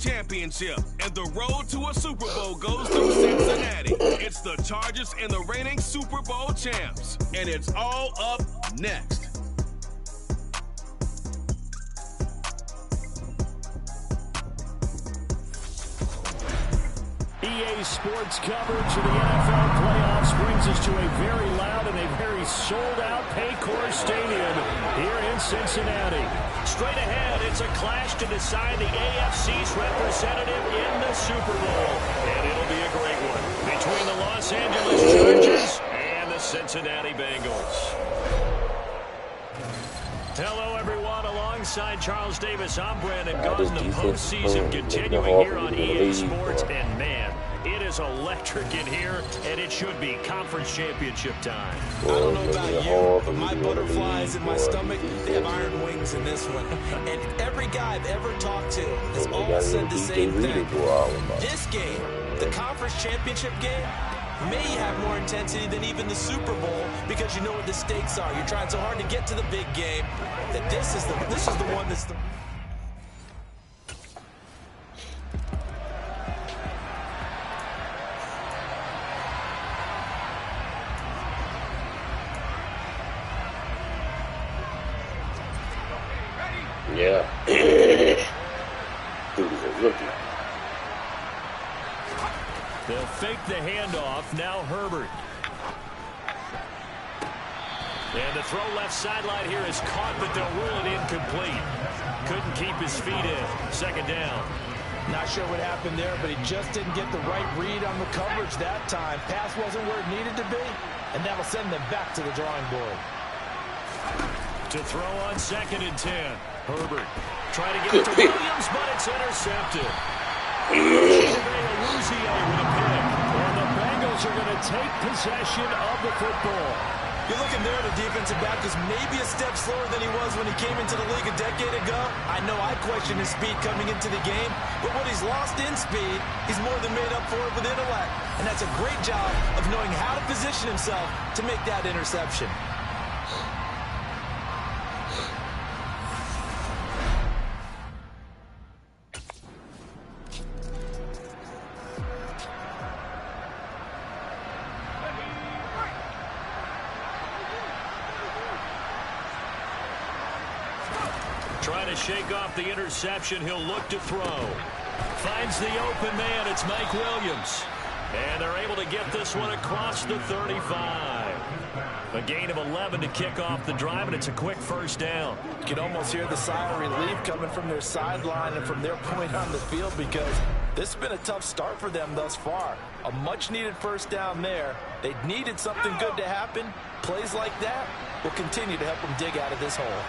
championship, and the road to a Super Bowl goes through Cincinnati. It's the Chargers and the reigning Super Bowl champs, and it's all up next. EA Sports coverage of the NFL playoffs brings us to a very loud and a very sold-out Paycor Stadium here in Cincinnati. Straight ahead, it's a clash to decide the AFC's representative in the Super Bowl. And it'll be a great one between the Los Angeles Chargers and the Cincinnati Bengals. Hello, everyone. Alongside Charles Davis, I'm Brandon Gaudin. The postseason continuing here on EA Sports. And, man, it is electric in here, and it should be conference championship time. I don't know about you, but my butterflies in my stomach, they have iron wings in this one. And every guy I've ever talked to has all said the same thing. This game, the conference championship game, may have more intensity than even the Super Bowl because you know what the stakes are. You're trying so hard to get to the big game that this is the one that's the... Yeah. Dude is a rookie. They'll fake the handoff. Now Herbert. And the throw left sideline here is caught, but they'll rule it incomplete. Couldn't keep his feet in. Second down. Not sure what happened there, but he just didn't get the right read on the coverage that time. Pass wasn't where it needed to be, and that'll send them back to the drawing board. To throw on 2nd and 10. Herbert trying to get it to Williams, but it's intercepted. And the Bengals are going to take possession of the football. You're looking there, the defensive back is maybe a step slower than he was when he came into the league a decade ago. I know I questioned his speed coming into the game, but what he's lost in speed, he's more than made up for it with intellect. And that's a great job of knowing how to position himself to make that interception. Trying to shake off the interception. He'll look to throw. Finds the open man. It's Mike Williams. And they're able to get this one across the 35. A gain of 11 to kick off the drive, and it's a quick first down. You can almost hear the sigh of relief coming from their sideline and from their point on the field because this has been a tough start for them thus far. A much-needed first down there. They needed something good to happen. Plays like that will continue to help them dig out of this hole.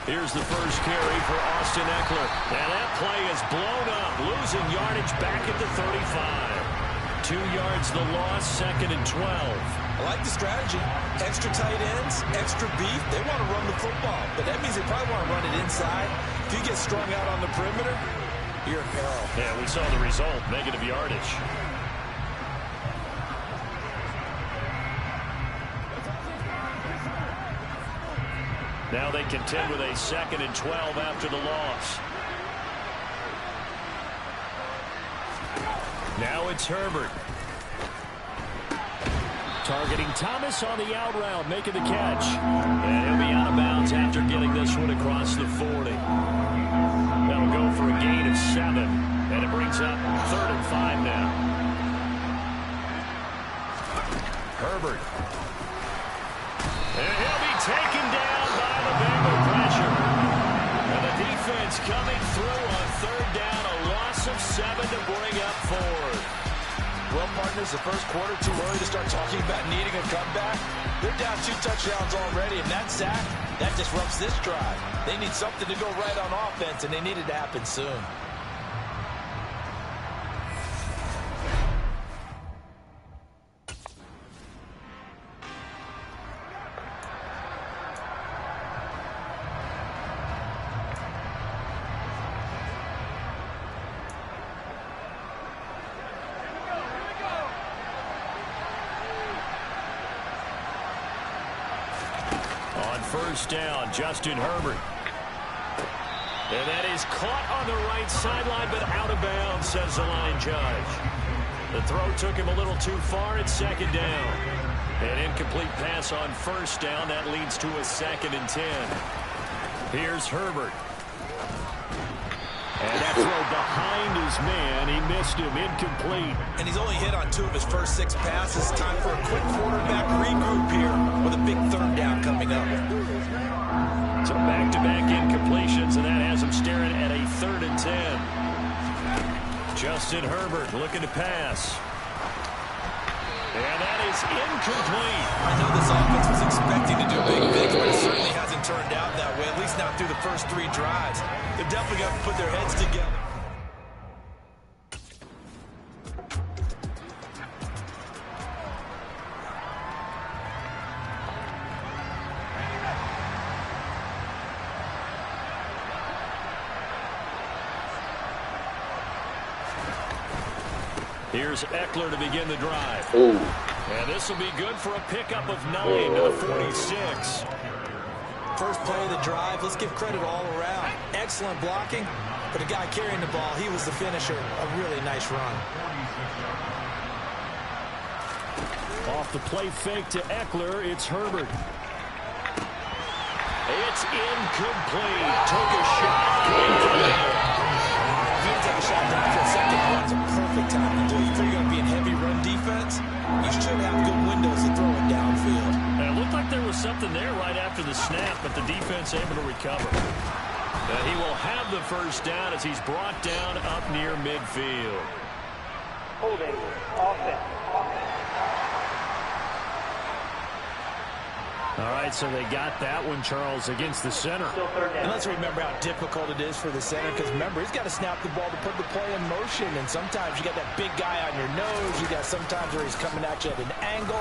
Here's the first carry for Austin Eckler. And that play is blown up, losing yardage back at the 35. 2 yards the loss, 2nd and 12. I like the strategy. Extra tight ends, extra beef. They want to run the football, but that means they probably want to run it inside. If you get strung out on the perimeter, you're in peril. Yeah, we saw the result, negative yardage. Now they contend with a 2nd and 12 after the loss. Now it's Herbert. Targeting Thomas on the out route, making the catch. And he'll be out of bounds after getting this one across the 40. That'll go for a gain of 7. And it brings up 3rd and 5 now. Herbert. And he'll be taken down by the Bengal pressure. And the defense coming through on 3rd down, a loss of 7 to bring up 4th. Well, partners, the first quarter too early to start talking about needing a comeback. They're down 2 touchdowns already, and that sack, that disrupts this drive. They need something to go right on offense, and they need it to happen soon. First down, Justin Herbert. And that is caught on the right sideline, but out of bounds, says the line judge. The throw took him a little too far at second down. An incomplete pass on first down. That leads to a 2nd and 10. Here's Herbert. And that throw behind his man. He missed him. Incomplete. And he's only hit on 2 of his first 6 passes. Time for a quick quarterback regroup here with a big 3rd down coming up. So back-to-back incompletions, and that has him staring at a 3rd and 10. Justin Herbert looking to pass. And that is incomplete. I know this offense was expecting to do big things, but it certainly hasn't turned out that way, at least not through the first 3 drives. They're definitely going to put their heads together. Here's Eckler to begin the drive. Ooh. And this will be good for a pickup of 9 to the 46. First play of the drive, let's give credit all around. Excellent blocking, but the guy carrying the ball, he was the finisher. A really nice run. Off the play fake to Eckler, it's Herbert. It's incomplete. Took a shot. If you take a shot down for a second, it's a perfect time to do it. You figure you're going to be in heavy run defense, you should have good windows to throw it downfield. And it looked like there was something there right after the snap, but the defense able to recover. And he will have the first down as he's brought down up near midfield. Holding offense. All right, so they got that one, Charles, against the center. And let's remember how difficult it is for the center, because remember, he's got to snap the ball to put the play in motion, and sometimes you got that big guy on your nose. You got sometimes where he's coming at you at an angle.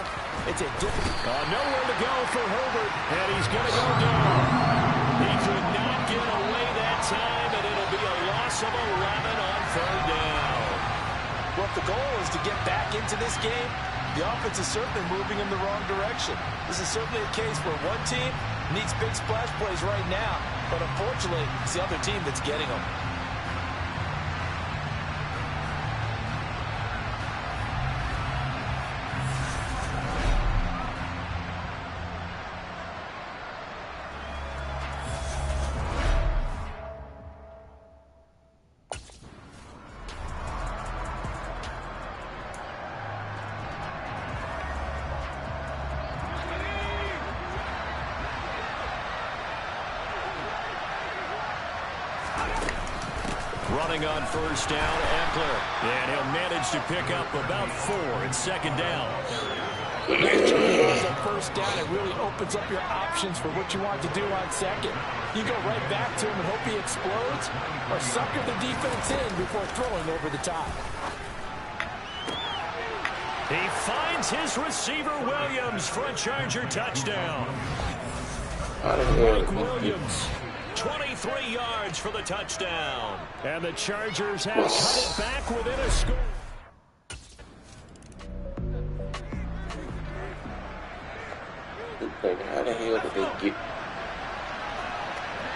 It's a difficult. Nowhere to go for Herbert, and he's going to go down. He could not get away that time, and it'll be a loss of 11 on 3rd down. Well, if the goal is to get back into this game, the offense is certainly moving in the wrong direction. This is certainly a case where one team needs big splash plays right now, but unfortunately, it's the other team that's getting them. Running on first down, Eckler. And he'll manage to pick up about 4 in 2nd down. Nice job on first down. It really opens up your options for what you want to do on second. You go right back to him and hope he explodes, or sucker the defense in before throwing over the top. He finds his receiver, Williams, for a Charger touchdown. Mike Williams, 23 yards for the touchdown. And the Chargers have cut it back within a score. Like, how the hell did they get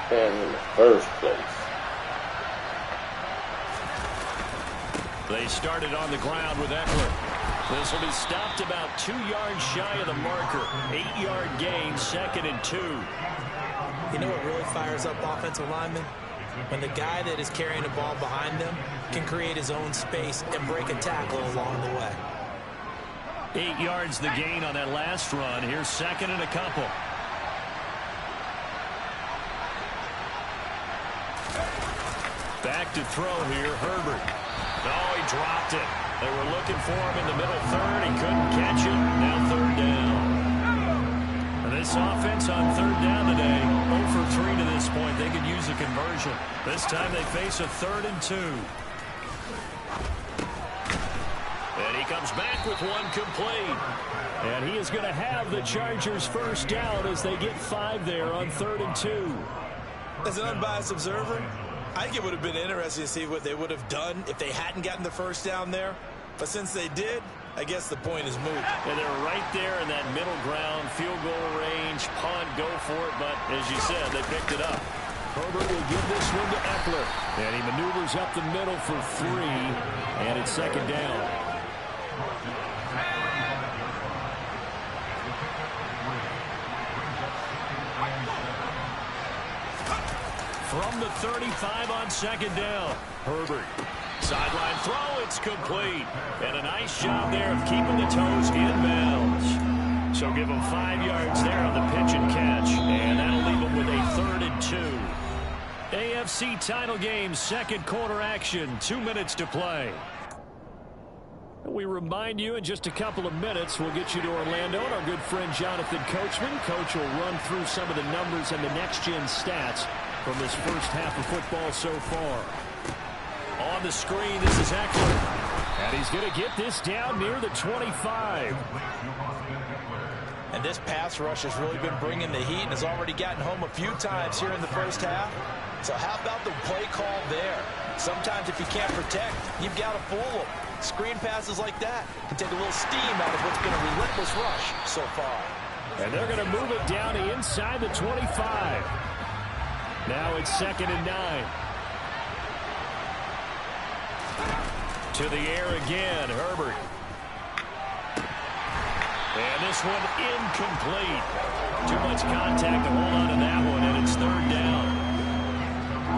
there in the first place? They started on the ground with Eckler. This will be stopped about 2 yards shy of the marker. 8-yard gain, 2nd and 2. You know what really fires up offensive linemen? When the guy that is carrying the ball behind them can create his own space and break a tackle along the way. 8 yards the gain on that last run. Here's 2nd and a couple. Back to throw here, Herbert. Oh, he dropped it. They were looking for him in the middle 3rd. He couldn't catch it. Now 3rd down. And this offense on 3rd down today, 0 for 3 to this point. They could use a conversion. This time they face a 3rd and 2. And he comes back with one complete. And he is going to have the Chargers first down as they get 5 there on 3rd and 2. As an unbiased observer, I think it would have been interesting to see what they would have done if they hadn't gotten the first down there. But since they did, I guess the point is moot. And they're right there in that middle ground, field goal range, punt, go for it. But as you said, they picked it up. Herbert will give this one to Eckler. And he maneuvers up the middle for 3. And it's second down. From the 35 on second down. Herbert. Sideline throw. It's complete. And a nice job there of keeping the toes in bounds. So give him 5 yards there on the pitch and catch. And that'll leave him with a 3rd and 2. AFC title game, second quarter action. 2 minutes to play. We remind you in just a couple of minutes, we'll get you to Orlando and our good friend Jonathan Coachman. Coach will run through some of the numbers and the next-gen stats from this first half of football so far. On the screen, this is Eckler. And he's going to get this down near the 25. And this pass rush has really been bringing the heat and has already gotten home a few times here in the first half. So how about the play call there? Sometimes if you can't protect, you've got to fool them. Screen passes like that can take a little steam out of what's been a relentless rush so far. And they're going to move it down to inside the 25. Now it's 2nd and 9. To the air again, Herbert. And this one incomplete. Too much contact to hold on to that one, and it's 3rd down.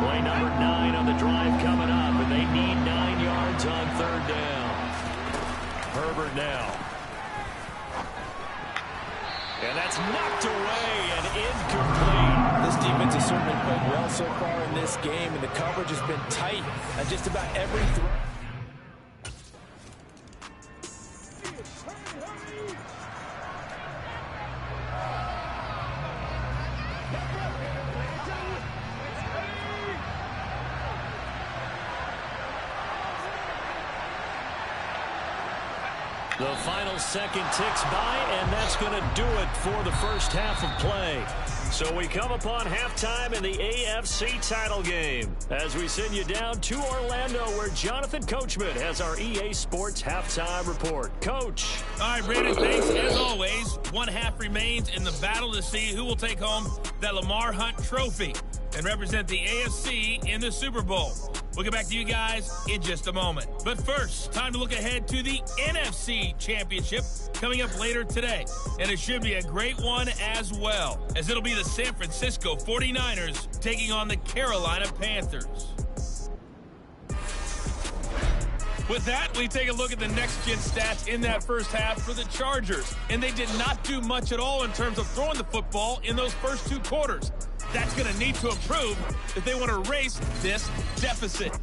Play number 9 on the drive coming up, and they need 9 yards on 3rd down. Herbert now. And that's knocked away and incomplete. This defense has certainly played well so far in this game, and the coverage has been tight on just about every throw. The final second ticks by, and that's going to do it for the first half of play. So we come upon halftime in the AFC title game as we send you down to Orlando where Jonathan Coachman has our EA Sports halftime report. Coach. All right, Brandon, thanks. As always, one half remains in the battle to see who will take home that Lamar Hunt trophy and represent the AFC in the Super Bowl. We'll get back to you guys in just a moment. But first, time to look ahead to the NFC Championship coming up later today. And it should be a great one as well, as it'll be the San Francisco 49ers taking on the Carolina Panthers. With that, we take a look at the next-gen stats in that first half for the Chargers. And they did not do much at all in terms of throwing the football in those first 2 quarters. That's going to need to improve if they want to erase this deficit.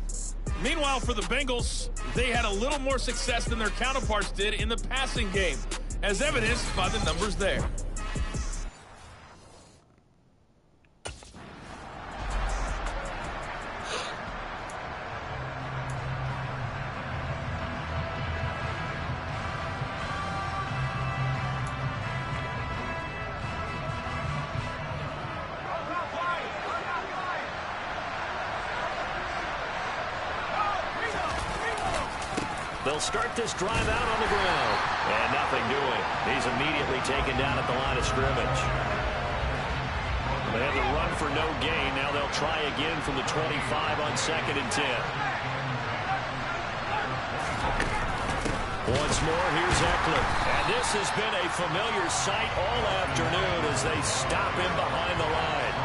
Meanwhile, for the Bengals, they had a little more success than their counterparts did in the passing game, as evidenced by the numbers there. They'll start this drive out on the ground. And nothing doing. He's immediately taken down at the line of scrimmage. They had to run for no gain. Now they'll try again from the 25 on 2nd and 10. Once more, here's Eckler. And this has been a familiar sight all afternoon as they stop him behind the line.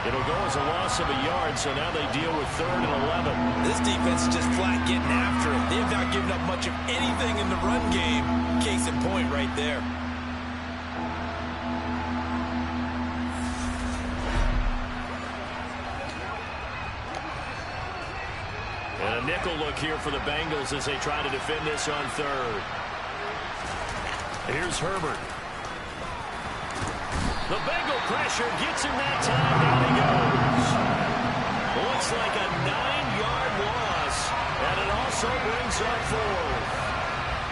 It'll go as a loss of a yard, so now they deal with 3rd and 11. This defense is just flat getting after it. They have not given up much of anything in the run game. Case in point right there. And a nickel look here for the Bengals as they try to defend this on 3rd. Here's Herbert. The Bengal pressure gets him that time. Down he goes. Looks like a 9-yard loss, and it also brings up 4th.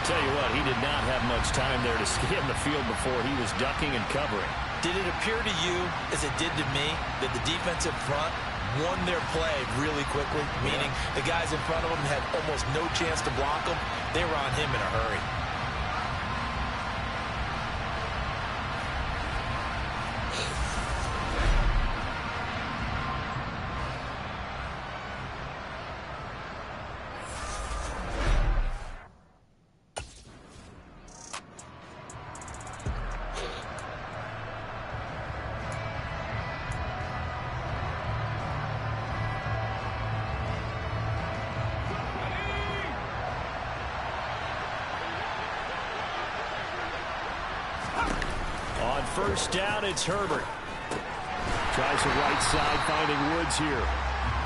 Tell you what, he did not have much time there to stay in the field before he was ducking and covering. Did it appear to you, as it did to me, that the defensive front won their play really quickly? Meaning the guys in front of them had almost no chance to block them. They were on him in a hurry. first down, it's Herbert. Tries the right side, finding Woods here.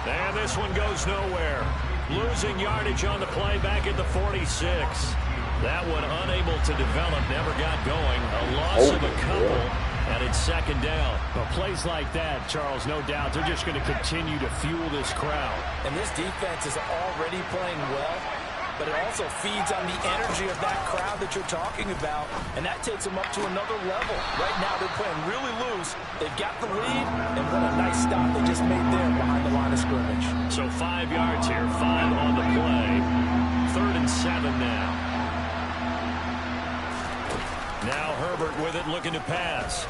And this one goes nowhere. Losing yardage on the play back at the 46. That one unable to develop, never got going. A loss of a couple, and it's second down. But plays like that, Charles, no doubt, they're just going to continue to fuel this crowd. And this defense is already playing well, but it also feeds on the energy of that crowd that you're talking about, and that takes them up to another level. Right now, they're playing really loose. They've got the lead, and what a nice stop they just made there behind the line of scrimmage. So 5 yards here, 5 on the play. 3rd and 7 now. Now Herbert with it, looking to pass.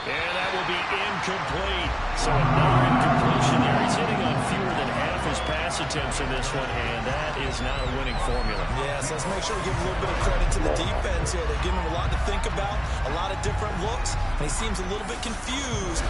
And that will be incomplete. So another incompletion there. He's hitting on fewer than half his pass attempts in this one, and that is not a winning formula. Yes, let's make sure we give a little bit of credit to the defense here. They're giving him a lot to think about, a lot of different looks, and he seems a little bit confused.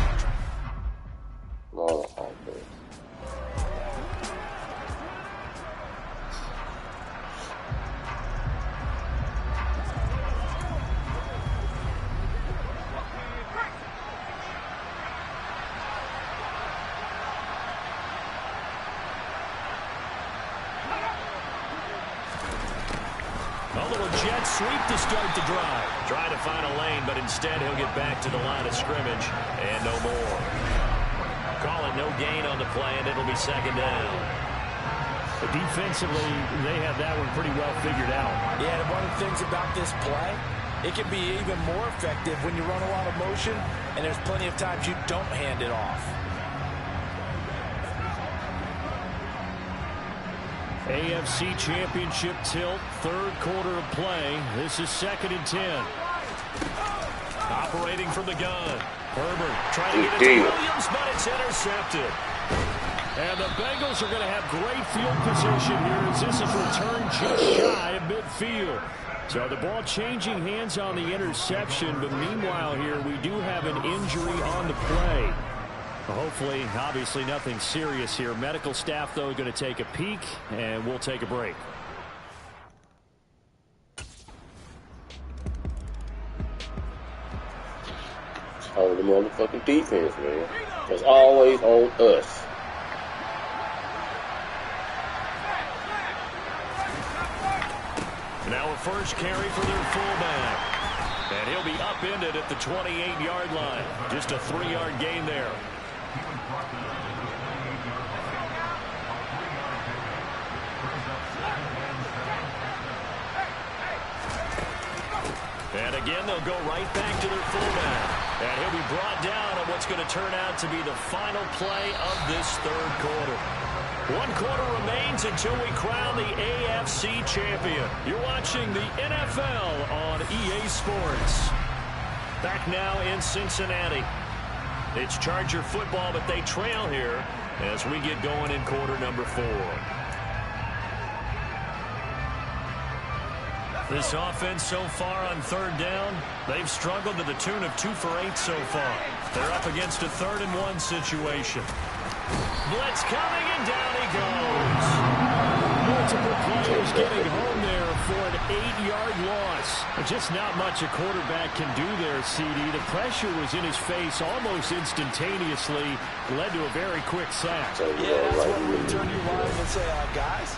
A little jet sweep to start the drive. Trying to find a lane, but instead he'll get back to the line of scrimmage and no more. Call it no gain on the play, and it'll be second down. But defensively, they have that one pretty well figured out. Yeah, and one of the things about this play, it can be even more effective when you run a lot of motion, and there's plenty of times you don't hand it off. AFC Championship tilt, 3rd quarter of play. This is 2nd and 10. Operating from the gun. Herbert trying to get it to Williams, but it's intercepted. And the Bengals are going to have great field position here as this is returned just shy of midfield. So the ball changing hands on the interception, but meanwhile here we do have an injury on the play. Hopefully, obviously nothing serious here. Medical staff, though, going to take a peek, and we'll take a break. On the motherfucking defense, man. It's always on us. Now a first carry for their fullback. And he'll be upended at the 28-yard line. Just a 3-yard gain there. And again, they'll go right back to their fullback. And he'll be brought down on what's going to turn out to be the final play of this 3rd quarter. 1 quarter remains until we crown the AFC champion. You're watching the NFL on EA Sports. Back now in Cincinnati. It's Charger football, but they trail here as we get going in quarter number 4. This offense so far on 3rd down, they've struggled to the tune of 2 for 8 so far. They're up against a 3rd and 1 situation. Blitz coming, and down he goes. Multiple players getting home there for an 8-yard loss. Just not much a quarterback can do there, CD. The pressure was in his face almost instantaneously, led to a very quick sack. Yeah, that's when we turn your line and say, guys,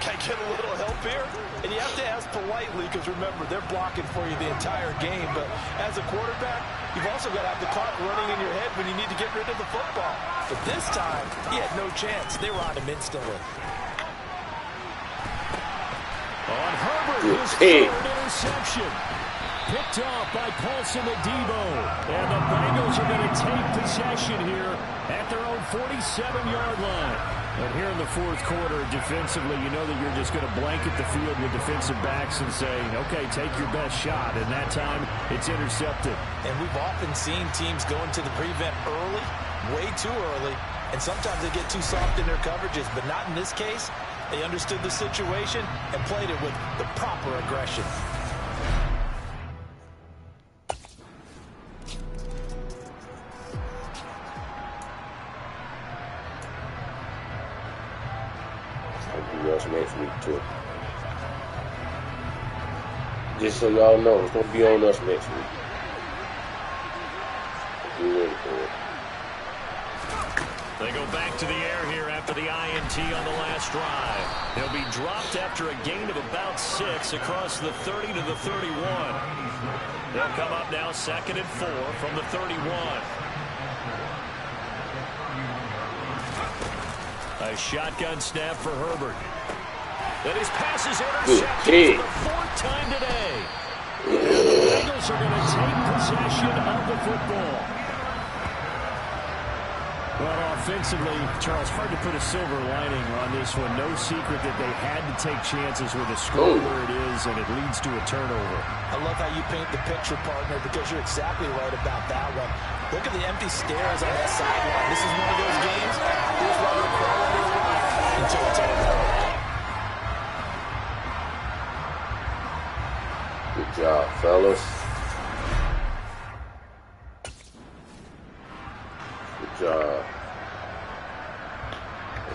can I get a little help here? And you have to ask politely because, remember, they're blocking for you the entire game. But as a quarterback, you've also got to have the clock running in your head when you need to get rid of the football. But this time, he had no chance. They were on him instantly. On Herbert, his 3rd interception. Picked off by Paulson Adebo. And the Bengals are going to take possession here at their own 47-yard line. And here in the 4th quarter, defensively, you know that you're just going to blanket the field with defensive backs and say, okay, take your best shot. And that time, it's intercepted. And we've often seen teams go into the prevent early, way too early, and sometimes they get too soft in their coverages, but not in this case. They understood the situation and played it with the proper aggression. Us next week too. Just so y'all know, it's gonna be on us next week. Be ready for it. They go back to the air here after the INT on the last drive. They'll be dropped after a gain of about 6 across the 30 to the 31. They'll come up now 2nd and 4 from the 31. A shotgun snap for Herbert. Then his pass is intercepted for the 4th time today. And the Bengals are going to take possession of the football. Well, offensively, Charles, hard to put a silver lining on this one. No secret that they had to take chances with a score where it is, and it leads to a turnover. I love how you paint the picture, partner, because you're exactly right about that one. Look at the empty stares on that sideline. This is one of those games. Here's why you're quality of life until it's over. Good job, fellas. Good job.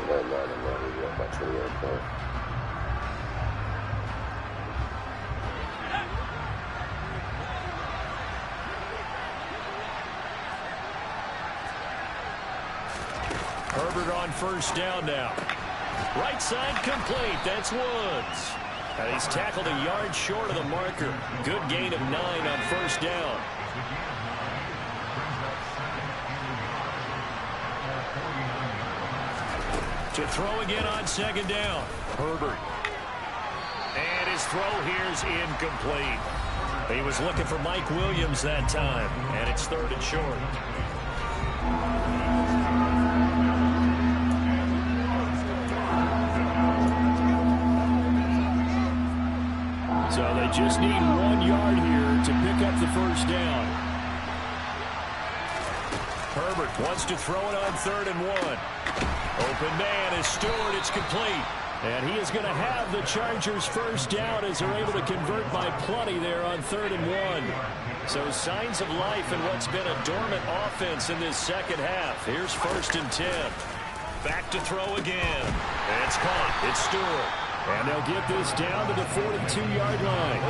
No, we got my 21 point. Herbert on 1st down now. Right side complete. That's Woods. And he's tackled a yard short of the marker. Good gain of 9 on 1st down. To throw again on 2nd down. Herbert. And his throw here's incomplete. He was looking for Mike Williams that time. And it's 3rd and short. So they just need 1 yard here to pick up the 1st down. Herbert wants to throw it on 3rd and 1. Open man is Stewart. It's complete. And he is going to have the Chargers' 1st down as they're able to convert by plenty there on 3rd and 1. So signs of life in what's been a dormant offense in this 2nd half. Here's 1st and 10. Back to throw again. It's caught. It's Stewart. And they'll get this down to the 42-yard line.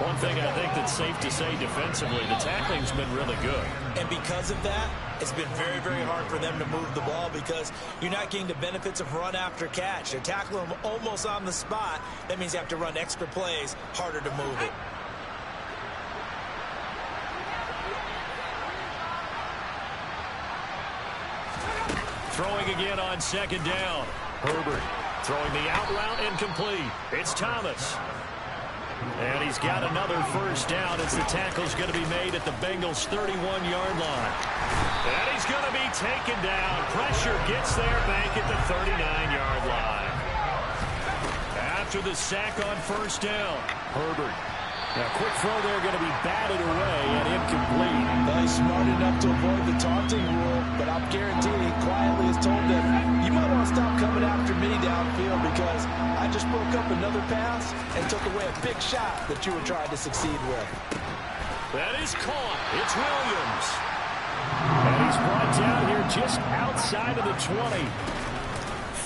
One thing I think that's safe to say defensively, the tackling's been really good. And because of that, it's been very, very hard for them to move the ball because you're not getting the benefits of run after catch. They're tackling them almost on the spot. That means you have to run extra plays, harder to move it. Throwing again on 2nd down. Herbert throwing the out route incomplete. It's Thomas. And he's got another 1st down as the tackle's going to be made at the Bengals' 31-yard line. And he's going to be taken down. Pressure gets there back at the 39-yard line. After the sack on 1st down, Herbert. Now, quick throw there going to be batted away and incomplete. Well, he's smart enough to avoid the taunting rule, but I'm guaranteeing he quietly has told them, you might want to stop coming after me downfield because I just broke up another pass and took away a big shot that you were trying to succeed with. That is caught. It's Williams. And he's brought down here just outside of the 20.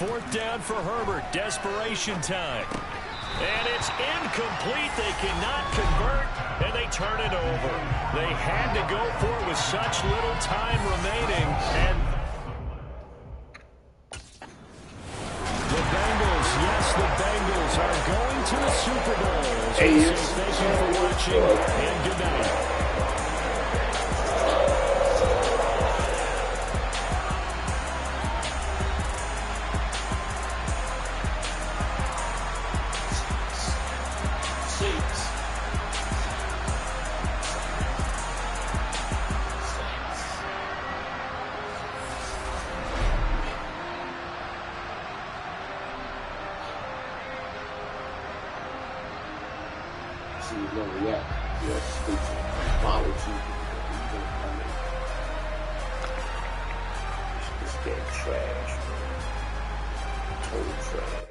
4th down for Herbert. Desperation time. And it's incomplete. They cannot convert, and they turn it over. They had to go for it with such little time remaining. And the Bengals, yes, the Bengals are going to the Super Bowl. So thank you for watching, and good night. This game trash. Total trash.